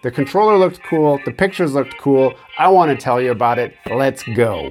The controller looked cool, the pictures looked cool. I want to tell you about it. Let's go.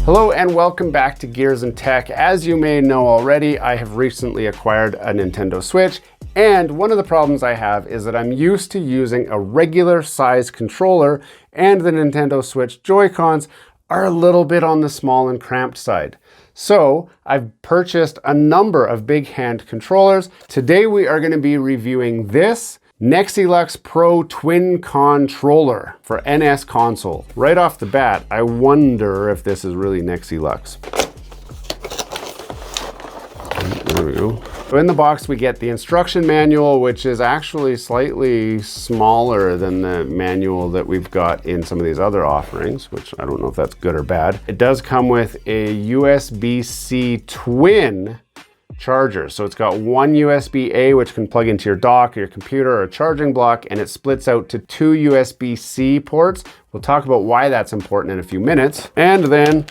Hello and welcome back to Gears and Tech. As you may know already, I have recently acquired a Nintendo Switch, and one of the problems I have is that I'm used to using a regular size controller, and the Nintendo Switch Joy-Cons are a little bit on the small and cramped side. So I've purchased a number of big hand controllers. Today we are going to be reviewing this Nexilux Pro Twincon-Troller for NS console. Right off the bat, I wonder if this is really Nexilux. There we go. So in the box we get the instruction manual, which is actually slightly smaller than the manual that we've got in some of these other offerings, which I don't know if that's good or bad. It does come with a USB-C twin charger. So it's got one USB-A, which can plug into your dock or your computer or a charging block, and it splits out to two USB-C ports. We'll talk about why that's important in a few minutes. And then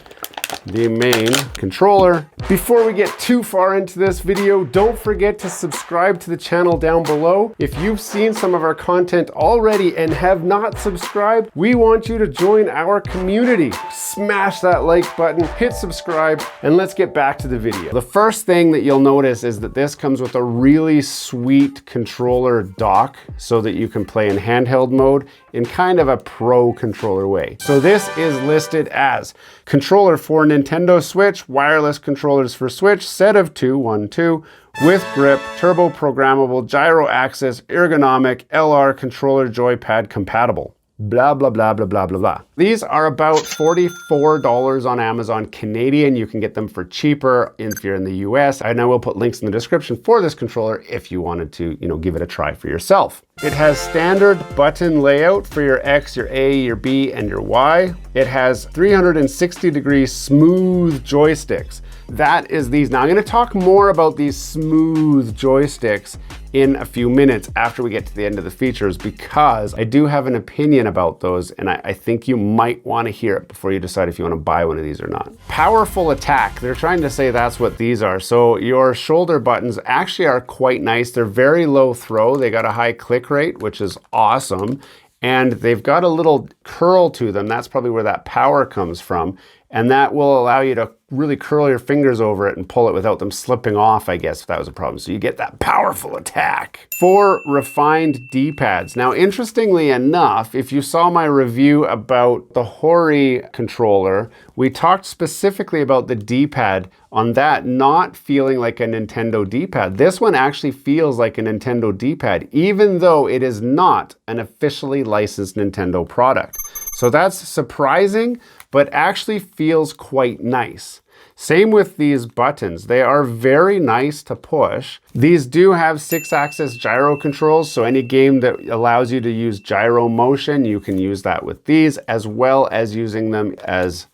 the main controller. Before we get too far into this video, don't forget to subscribe to the channel down below. If you've seen some of our content already and have not subscribed, we want you to join our community. Smash that like button, hit subscribe, and let's get back to the video. The first thing that you'll notice is that this comes with a really sweet controller dock so that you can play in handheld mode in kind of a pro controller way. So this is listed as controller for Nintendo Switch, wireless controllers for Switch, set of 2, 1, 2, with grip, turbo programmable, gyro axis, ergonomic, LR controller joypad compatible. Blah, blah, blah, blah, blah, blah, blah. These are about $44 on Amazon Canadian. You can get them for cheaper if you're in the US. And I will put links in the description for this controller if you wanted to, give it a try for yourself. It has standard button layout for your X, your A, your B, and your Y. It has 360-degree smooth joysticks. That is these. Now I'm going to talk more about these smooth joysticks in a few minutes after we get to the end of the features, because I do have an opinion about those, and I think you might want to hear it before you decide if you want to buy one of these or not. Powerful attack. They're trying to say that's what these are. So your shoulder buttons actually are quite nice. They're very low throw. They got a high click rate, which is awesome. And they've got a little curl to them. That's probably where that power comes from. And that will allow you to really curl your fingers over it and pull it without them slipping off, I guess, if that was a problem. So you get that powerful attack. 4 refined D-pads. Now, interestingly enough, if you saw my review about the Hori controller, we talked specifically about the D-pad on that not feeling like a Nintendo D-pad. This one actually feels like a Nintendo D-pad, even though it is not an officially licensed Nintendo product. So that's surprising, but actually feels quite nice. Same with these buttons. They are very nice to push. These do have 6-axis gyro controls, so any game that allows you to use gyro motion, you can use that with these, as well as using them as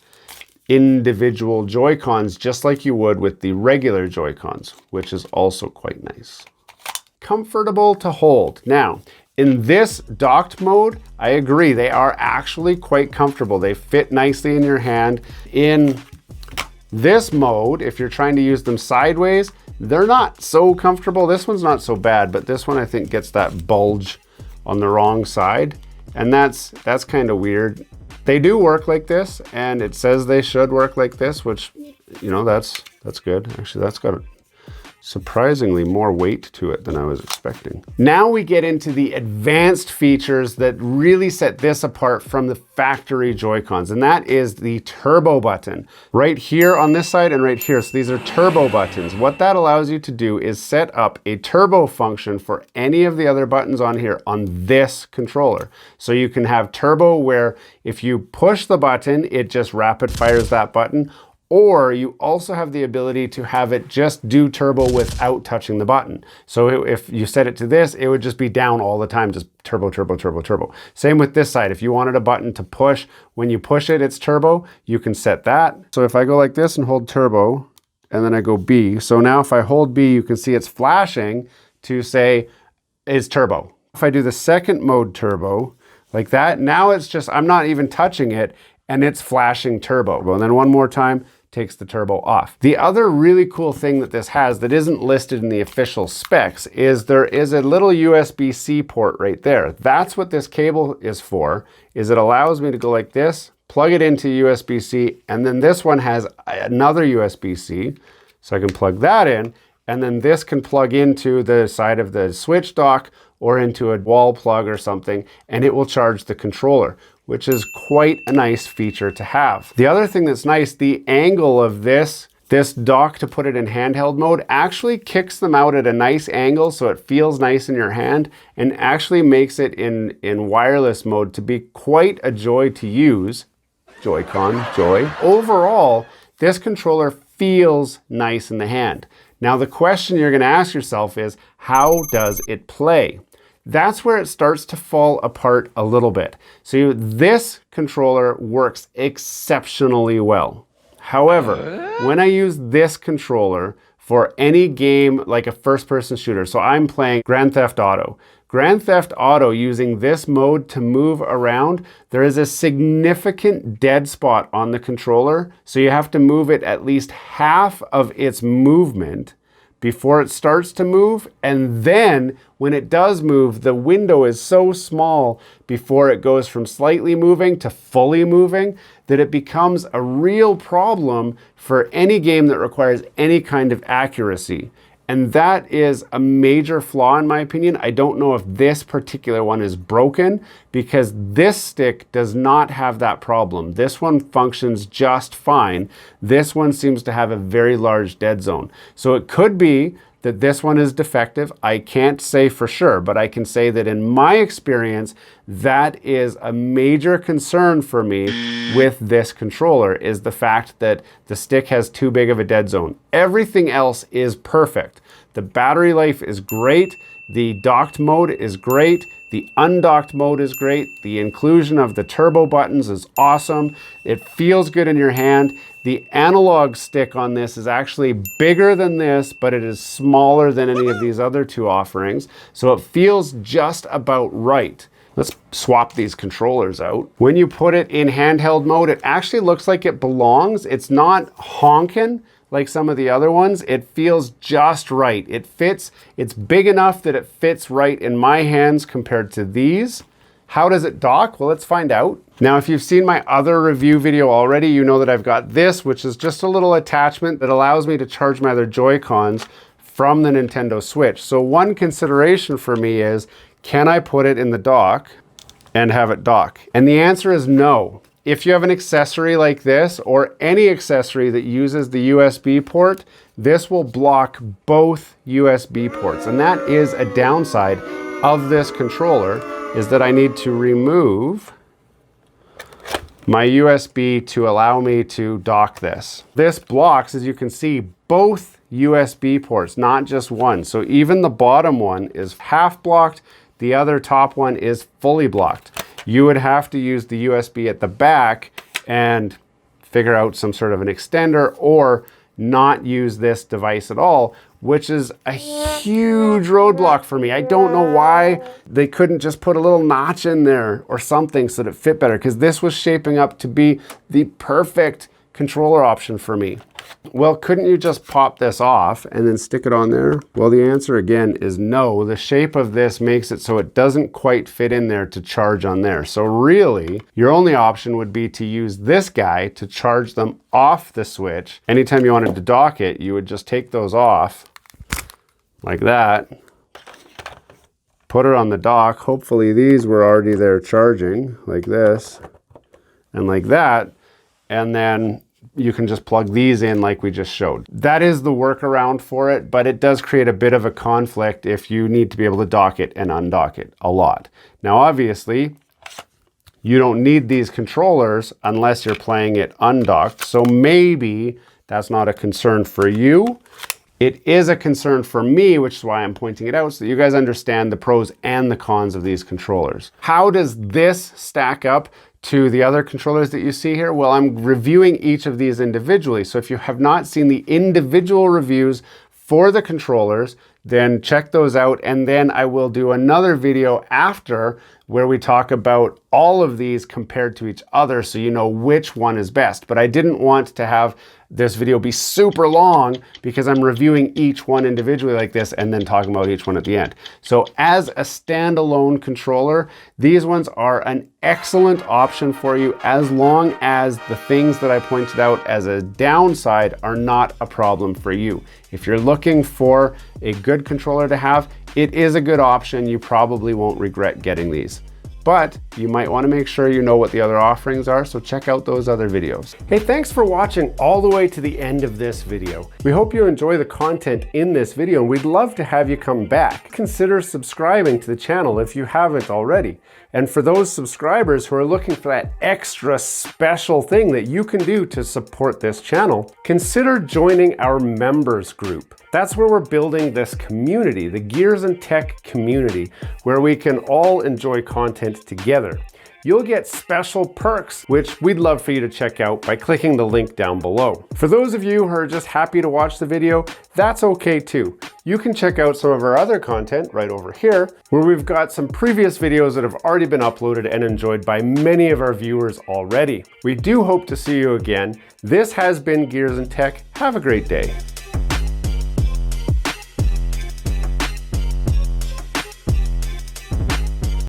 individual Joy-Cons, just like you would with the regular Joy-Cons, which is also quite nice. Comfortable to hold. Now, in this docked mode, I agree, they are actually quite comfortable. They fit nicely in your hand. In this mode, if you're trying to use them sideways, they're not so comfortable. This one's not so bad, but this one I think gets that bulge on the wrong side, and that's kind of weird. They do work like this, and it says they should work like this, which, that's good. Actually, that's got surprisingly more weight to it than I was expecting. Now we get into the advanced features that really set this apart from the factory Joy-Cons, and that is the turbo button. Right here on this side and right here, so these are turbo buttons. What that allows you to do is set up a turbo function for any of the other buttons on here on this controller. So you can have turbo where if you push the button, it just rapid fires that button, or you also have the ability to have it just do turbo without touching the button. So if you set it to this, it would just be down all the time, just turbo, turbo, turbo, turbo. Same with this side. If you wanted a button to push, when you push it, it's turbo, you can set that. So if I go like this and hold turbo, and then I go B, so now if I hold B, you can see it's flashing to say it's turbo. If I do the second mode turbo, like that, now it's just, I'm not even touching it, and it's flashing turbo. And then one more time, takes the turbo off. The other really cool thing that this has that isn't listed in the official specs is there is a little USB-C port right there. That's what this cable is for, is it allows me to go like this, plug it into USB-C, and then this one has another USB-C, so I can plug that in, and then this can plug into the side of the switch dock or into a wall plug or something, and it will charge the controller, which is quite a nice feature to have. The other thing that's nice, the angle of this dock to put it in handheld mode actually kicks them out at a nice angle so it feels nice in your hand and actually makes it in wireless mode to be quite a joy to use. Joy-Con, joy. Overall, this controller feels nice in the hand. Now the question you're gonna ask yourself is, how does it play? That's where it starts to fall apart a little bit. So this controller works exceptionally well. However, when I use this controller for any game like a first-person shooter, so I'm playing Grand Theft Auto. Grand Theft Auto, using this mode to move around, there is a significant dead spot on the controller, so you have to move it at least half of its movement before it starts to move, and then when it does move, the window is so small before it goes from slightly moving to fully moving that it becomes a real problem for any game that requires any kind of accuracy. And that is a major flaw in my opinion. I don't know if this particular one is broken because this stick does not have that problem. This one functions just fine. This one seems to have a very large dead zone. So it could be that this one is defective. I can't say for sure, but I can say that in my experience, that is a major concern for me with this controller, is the fact that the stick has too big of a dead zone. Everything else is perfect. The battery life is great. The docked mode is great. The undocked mode is great. The inclusion of the turbo buttons is awesome. It feels good in your hand. The analog stick on this is actually bigger than this, but it is smaller than any of these other two offerings. So it feels just about right. Let's swap these controllers out. When you put it in handheld mode, it actually looks like it belongs. It's not honking like some of the other ones. It feels just right. It fits, it's big enough that it fits right in my hands compared to these. How does it dock? Well, let's find out. Now, if you've seen my other review video already, you know that I've got this, which is just a little attachment that allows me to charge my other Joy-Cons from the Nintendo Switch. So one consideration for me is, can I put it in the dock and have it dock? And the answer is no. If you have an accessory like this, or any accessory that uses the USB port, this will block both USB ports. And that is a downside of this controller, is that I need to remove my USB to allow me to dock this. This blocks, as you can see, both USB ports, not just one. So even the bottom one is half blocked, the other top one is fully blocked. You would have to use the USB at the back and figure out some sort of an extender, or not use this device at all, which is a huge roadblock for me. I don't know why they couldn't just put a little notch in there or something so that it fit better, because this was shaping up to be the perfect controller option for me. Well, couldn't you just pop this off and then stick it on there? Well, the answer again is no. The shape of this makes it so it doesn't quite fit in there to charge on there. So really, your only option would be to use this guy to charge them off the Switch. Anytime you wanted to dock it, you would just take those off like that, put it on the dock. Hopefully these were already there charging, like this and like that, and then you can just plug these in like we just showed. That is the workaround for it, but it does create a bit of a conflict if you need to be able to dock it and undock it a lot. Now, obviously, you don't need these controllers unless you're playing it undocked, so maybe that's not a concern for you. It is a concern for me, which is why I'm pointing it out so that you guys understand the pros and the cons of these controllers. How does this stack up to the other controllers that you see here? Well, I'm reviewing each of these individually. So if you have not seen the individual reviews for the controllers, then check those out. And then I will do another video after where we talk about all of these compared to each other so you know which one is best. But I didn't want to have this video be super long because I'm reviewing each one individually like this and then talking about each one at the end. So as a standalone controller, these ones are an excellent option for you as long as the things that I pointed out as a downside are not a problem for you. If you're looking for a good controller to have, it is a good option. You probably won't regret getting these. But you might want to make sure you know what the other offerings are, so check out those other videos. Hey, thanks for watching all the way to the end of this video. We hope you enjoy the content in this video, and we'd love to have you come back. Consider subscribing to the channel if you haven't already. And for those subscribers who are looking for that extra special thing that you can do to support this channel, consider joining our members group. That's where we're building this community, the Gears and Tech community, where we can all enjoy content together. You'll get special perks, which we'd love for you to check out by clicking the link down below. For those of you who are just happy to watch the video, that's okay too. You can check out some of our other content right over here, where we've got some previous videos that have already been uploaded and enjoyed by many of our viewers already. We do hope to see you again. This has been Gears and Tech. Have a great day.